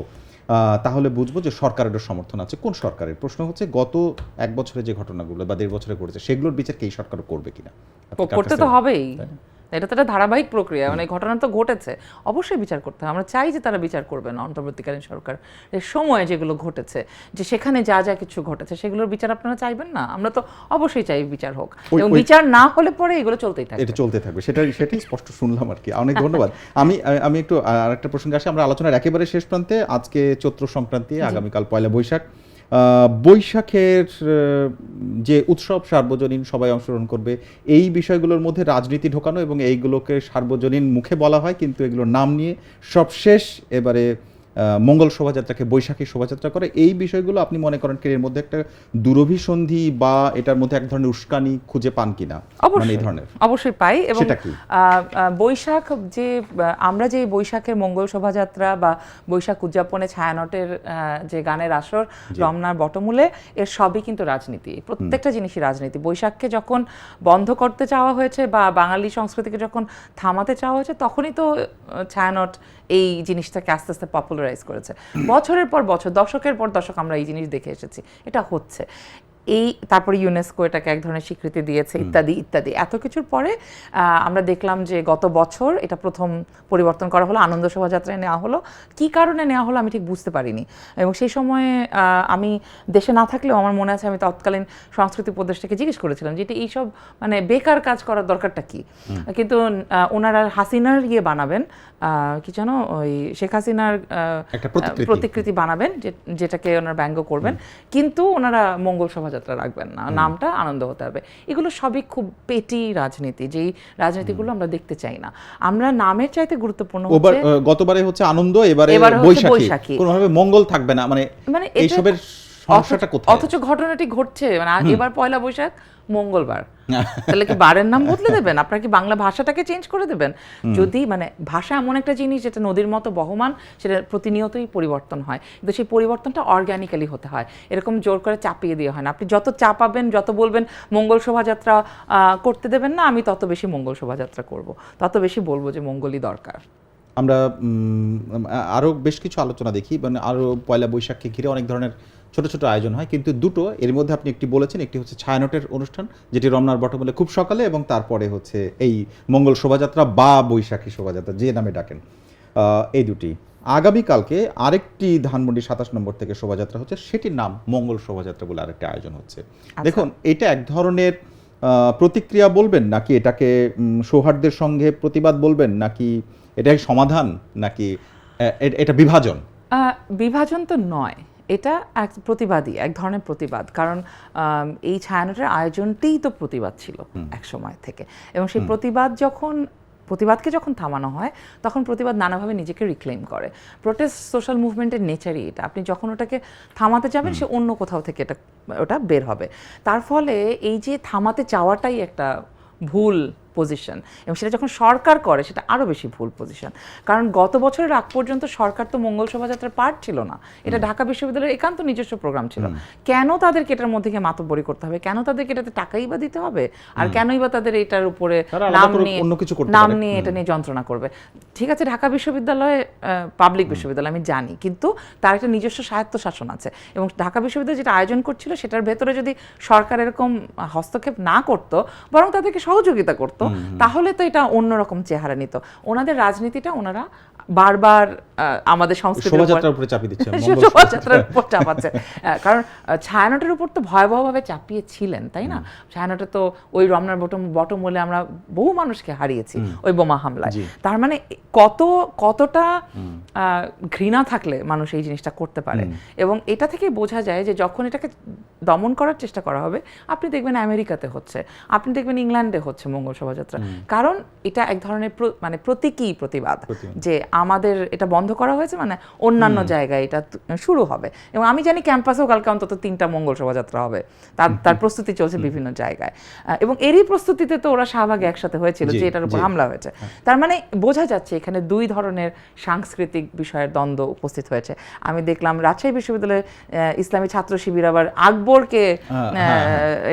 তাহলে বুঝবো যে সরকারেরও সমর্থন আছে। কোন সরকারের? প্রশ্ন হচ্ছে গত 1 বছরে যে ঘটনাগুলো বা 1.5 বছরে ঘটেছে সেগুলোর বিচার কি এই সরকার করবে কিনা? করতে তো হবেই, এটা তো একটা ধারাবাহিক প্রক্রিয়া, মানে ঘটনা তো ঘটেছে, অবশ্যই বিচার করতে হবে। আমরা চাই যে তারা বিচার করবেন, অন্তর্বর্তীকালীন সরকার এর সময় যেগুলো ঘটেছে, যে সেখানে যা যা কিছু ঘটেছে সেগুলোর বিচার আপনারা চাইবেন না? আমরা তো অবশ্যই চাই বিচার হোক, এবং বিচার না হলে পরে এগুলো চলতেই থাকবে, এটা চলতে থাকবে, সেটাই স্পষ্ট শুনলাম আর কি। অনেক ধন্যবাদ। আমি একটু আরেকটা প্রসঙ্গে আসি, আমরা আলোচনার একেবারে শেষ প্রান্তে। আজকে চৈত্র সংক্রান্তি, আগামীকাল পয়লা বৈশাখ। বৈশাখের যে উৎসব, সার্বজনীন সবাই অংশগ্রহণ করবে, এই বিষয়গুলোর মধ্যে রাজনীতি ঢোকানো এবং এইগুলোকে সার্বজনীন মুখে বলা হয়, কিন্তু এগুলোর নাম নিয়ে সবশেষ এবারে মঙ্গল শোভাযাত্রাকে বৈশাখী শোভাযাত্রা করে, এই বিষয়গুলো আপনি মনে করেন কি এর মধ্যে একটা দুরভিসন্ধি বা এটার মধ্যে এক ধরনের উস্কানি খুঁজে পান কিনা? এই ধরনের অবশ্যই পাই। এবং বৈশাখ যে আমরা যে বৈশাখের মঙ্গল শোভাযাত্রা বা বৈশাখ উদযাপনে ছায়ানটের যে গানের আসর, রমনার বটমূলে, এর সবই কিন্তু রাজনীতি, প্রত্যেকটা জিনিসই রাজনীতি। বৈশাখকে যখন বন্ধ করতে চাওয়া হয়েছে বা বাঙালি সংস্কৃতিকে যখন থামাতে চাওয়া হয়েছে, তখনই তো ছায়ানট এই জিনিসটাকে আস্তে আস্তে পপুলারাইজ করেছে। বছরের পর বছর, দশকের পর দশক আমরা এই জিনিস দেখে এসেছি, এটা হচ্ছে। তারপরে ইউনেস্কো এটাকে এক ধরনের স্বীকৃতি দিয়েছে, ইত্যাদি ইত্যাদি। এত কিছুর পরে আমরা দেখলাম যে গত বছর এটা প্রথম পরিবর্তন করা হলো, আনন্দ শোভাযাত্রায় নেওয়া হলো। কি কারণে নেওয়া হলো আমি ঠিক বুঝতে পারিনি, এবং সেই সময়ে আমি দেশে না থাকলেও আমার মনে আছে আমি তৎকালীন সংস্কৃতি উপদেষ্টাকে জিজ্ঞেস করেছিলাম যে এইসব মানে বেকার কাজ করার দরকারটা কি। কিন্তু ওনারা হাসিনার বানাবেন, কি যেন ওই শেখ হাসিনার প্রতিকৃতি বানাবেন, যেটাকে ওনারা ব্যঙ্গ করবেন, কিন্তু ওনারা মঙ্গল শোভাযাত্রা রাখবেন না, নামটা আনন্দ হতে হবে। এগুলো সবই খুব পেটি রাজনীতি, যেই রাজনীতিগুলো আমরা দেখতে চাই না। আমরা নামের চাইতে গুরুত্বপূর্ণ হচ্ছে, গতবারে হচ্ছে আনন্দ, এবারে বৈশাখী, কোনোভাবে মঙ্গল থাকবে না, মানে এইসবের সমস্যাটা কোথায়? অথচ ঘটনাটি ঘটছে, মানে এবার পয়লা বৈশাখ মঙ্গলবার, তাহলে কি বারের নাম বদলে দেবেন? আপনারা কি বাংলা ভাষাটাকে চেঞ্জ করে দেবেন? যদি মানে ভাষা এমন একটা জিনিস যেটা নদীর মতো বহমান, সেটা প্রতিনিয়তই পরিবর্তন হয়, কিন্তু সেই পরিবর্তনটা অর্গানিক্যালি হতে হয়, এরকম জোর করে চাপিয়ে দিয়ে হয় না। আপনি যত চাপাবেন, যত বলবেন মঙ্গল শোভাযাত্রা করতে দেবেন না, আমি তত বেশি মঙ্গল শোভাযাত্রা করব, তত বেশি বলবো যে মঙ্গলই দরকার। আমরা আরও বেশ কিছু আলোচনা দেখি, মানে আরও পয়লা বৈশাখকে ঘিরে অনেক ধরনের ছোট ছোট আয়োজন হয়, কিন্তু দুটো, এর মধ্যে আপনি একটি বলেছেন, একটি হচ্ছে ছায়ানটের অনুষ্ঠান, যেটি রমনার বটমূলে খুব সকালে, এবং তারপরে হচ্ছে এই মঙ্গল শোভাযাত্রা বা বৈশাখী শোভাযাত্রা, যে নামে ডাকেন, এই দুটি। আগামীকালকে আরেকটি ধানমন্ডি 27 নম্বর থেকে শোভাযাত্রা হচ্ছে, সেটির নাম মঙ্গল শোভাযাত্রা বলে আরেকটি আয়োজন হচ্ছে। দেখুন, এটা এক ধরনের প্রতিক্রিয়া বলবেন, নাকি এটাকে সৌহার্দ্যের সঙ্গে প্রতিবাদ বলবেন, নাকি এটা সমাধান, নাকি এটা বিভাজন? বিভাজন তো নয়, এটা এক প্রতিবাদী, এক ধরনের প্রতিবাদ। কারণ এই ছায়ানটের আয়োজনটিই তো প্রতিবাদ ছিল এক সময় থেকে, এবং সেই প্রতিবাদকে যখন থামানো হয় তখন প্রতিবাদ নানাভাবে নিজেকে রিক্লেম করে। প্রোটেস্ট সোশ্যাল মুভমেন্টের নেচারই এটা। আপনি যখন ওটাকে থামাতে যাবেন, সে অন্য কোথাও থেকে ওটা বের হবে। তার ফলে এই যে থামাতে চাওয়াটাই একটা ভুল পজিশন, এবং সেটা যখন সরকার করে সেটা আরও বেশি ভুল পজিশন। কারণ গত বছরের আগ পর্যন্ত সরকার তো মঙ্গল শোভাযাত্রার পার্ট ছিল না, এটা ঢাকা বিশ্ববিদ্যালয়ের একান্ত নিজস্ব প্রোগ্রাম ছিল। কেন তাদেরকে এটার মধ্যে গিয়ে মাতব্বরি করতে হবে? কেন তাদেরকে এটাতে টাকাই বা দিতে হবে? আর কেনই বা তাদের এটার উপরে নাম নিয়ে এটা নিয়ে যন্ত্রণা করবে? ঠিক আছে, ঢাকা বিশ্ববিদ্যালয় পাবলিক বিশ্ববিদ্যালয়, আমি জানি, কিন্তু তার একটা নিজস্ব স্বায়ত্ত শাসন আছে, এবং ঢাকা বিশ্ববিদ্যালয় যেটা আয়োজন করছিল সেটার ভেতরে যদি সরকার এরকম হস্তক্ষেপ না করতো, বরং তাদেরকে সহযোগিতা করতো, তাহলে তো এটা অন্যরকম চেহারা নিত। ওনাদের রাজনীতিটা ওনারা বারবার আমাদের সংস্কৃতির উপর চাপাচ্ছে। কারণ ছায়ানটের উপর তো ভয়াবহভাবে চাপিয়েছিলেন, তাই না? ছায়ানটে তো ওই রমনার বটম বলে আমরা বহু মানুষকে হারিয়েছি ওই বোমা হামলায়। তার মানে কতটা ঘৃণা থাকলে মানুষ এই জিনিসটা করতে পারে। এবং এটা থেকে বোঝা যায় যে যখন এটাকে দমন করার চেষ্টা করা হবে, আপনি দেখবেন আমেরিকাতে হচ্ছে, আপনি দেখবেন ইংল্যান্ডে হচ্ছে মঙ্গল শোভাযাত্রা। কারণ এটা এক ধরনের মানে প্রতীকী প্রতিবাদ, যে আমাদের এটা বন্ধ করা হয়েছে, মানে অন্যান্য জায়গায় এটা শুরু হবে। এবং আমি জানি ক্যাম্পাসেও কালকে অন্তত 3টা মঙ্গল শোভাযাত্রা হবে, তার প্রস্তুতি চলছে বিভিন্ন জায়গায়। এবং এরই প্রস্তুতিতে তো ওরা শাহবাগে একসাথে হয়েছিল যে এটার উপর হামলা হয়েছে। তার মানে বোঝা যাচ্ছে এখানে দুই ধরনের সাংস্কৃতিক বিষয়ের দ্বন্দ্ব উপস্থিত হয়েছে। আমি দেখলাম রাজশাহী বিশ্ববিদ্যালয়ের ইসলামী ছাত্র শিবির আবার আকবরকে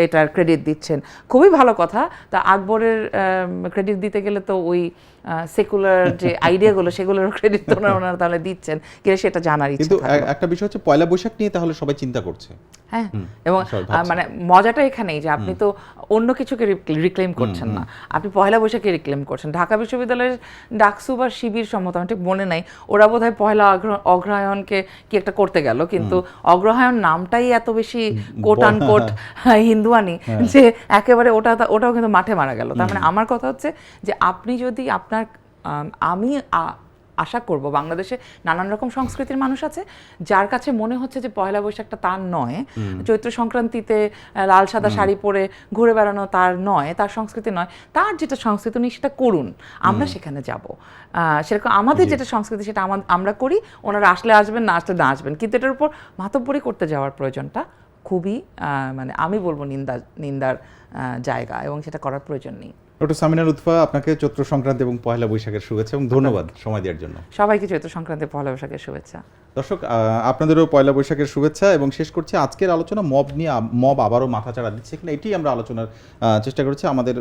এটার ক্রেডিট দিচ্ছেন, খুবই ভালো কথা। তা আকবরের ক্রেডিট দিতে গেলে তো ওই সেকুলার যে আইডিয়াগুলো সেগুলোর ক্রেডিট তো ওনারা তাহলে দিচ্ছেন কিনা সেটা জানার ইচ্ছা। কিন্তু একটা বিষয় হচ্ছে পয়লা বৈশাখ নিয়ে তাহলে সবাই চিন্তা করছে। হ্যাঁ, এবং মানে মজাটা এখানেই যে আপনি তো অন্য কিছুকে রিক্লেম করছেন না, আপনি পয়লা বৈশাখে রিক্লেম করছেন। ঢাকা বিশ্ববিদ্যালয়ের ডাকসু বা শিবির সম্মত, আমার ঠিক মনে নাই, ওরা বোধহয় পয়লা অগ্রহায়ণকে কি একটা করতে গেল, কিন্তু অগ্রহায়ণ নামটাই এত বেশি কোট আনকোট হিন্দুয়ানি যে একেবারে ওটাও কিন্তু মাঠে মারা গেল। তার মানে আমার কথা হচ্ছে যে আপনি যদি আমি আশা করব বাংলাদেশে নানান রকম সংস্কৃতির মানুষ আছে, যার কাছে মনে হচ্ছে যে পয়লা বৈশাখটা তার নয়, চৈত্র সংক্রান্তিতে লাল সাদা শাড়ি পরে ঘুরে বেড়ানো তার নয়, তার সংস্কৃতি নয়, তার যেটা সংস্কৃতি নেই সেটা করুন, আমরা সেখানে যাব। সেরকম আমাদের যেটা সংস্কৃতি সেটা আমরা করি, ওনারা আসলে আসবেন, না আসলে না আসবেন, কিন্তু এটার উপর মাতব্বরি করতে যাওয়ার প্রয়োজনটা খুবই মানে আমি বলবো নিন্দার জায়গা, এবং সেটা করার প্রয়োজন নেই। ডক্টর সামিনা লুৎফা, আপনাকে চৈত্র সংক্রান্তি এবং পয়লা বৈশাখের শুভেচ্ছা এবং ধন্যবাদ সময় দেওয়ার জন্য। সবাইকে চৈত্র সংক্রান্তি পয়লা বৈশাখের শুভেচ্ছা। দর্শক, আপনাদেরও পয়লা বৈশাখের শুভেচ্ছা, এবং শেষ করছি আজকের আলোচনা মব নিয়ে। মব আবারও মাথাচাড়া দিচ্ছে কিনা এটি আমরা আলোচনার চেষ্টা করেছি। আমাদের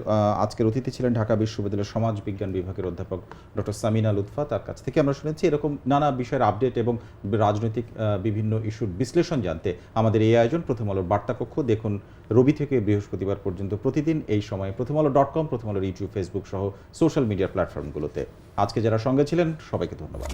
আজকের অতিথি ছিলেন ঢাকা বিশ্ববিদ্যালয়ের সমাজ বিজ্ঞান বিভাগের অধ্যাপক ডক্টর সামিনা লুৎফা। তার কাছ থেকে আমরা শুনেছি এরকম নানা বিষয়ের আপডেট এবং রাজনৈতিক বিভিন্ন ইস্যুর বিশ্লেষণ জানতে আমাদের এই আয়োজন প্রথম আলোর বার্তা কক্ষ দেখুন রবি থেকে বৃহস্পতিবার পর্যন্ত প্রতিদিন এই সময় প্রথমআলো.com, প্রথম আলোর ইউটিউব, ফেসবুক সহ সোশ্যাল মিডিয়া প্ল্যাটফর্মগুলোতে। আজকে যারা সঙ্গে ছিলেন সবাইকে ধন্যবাদ।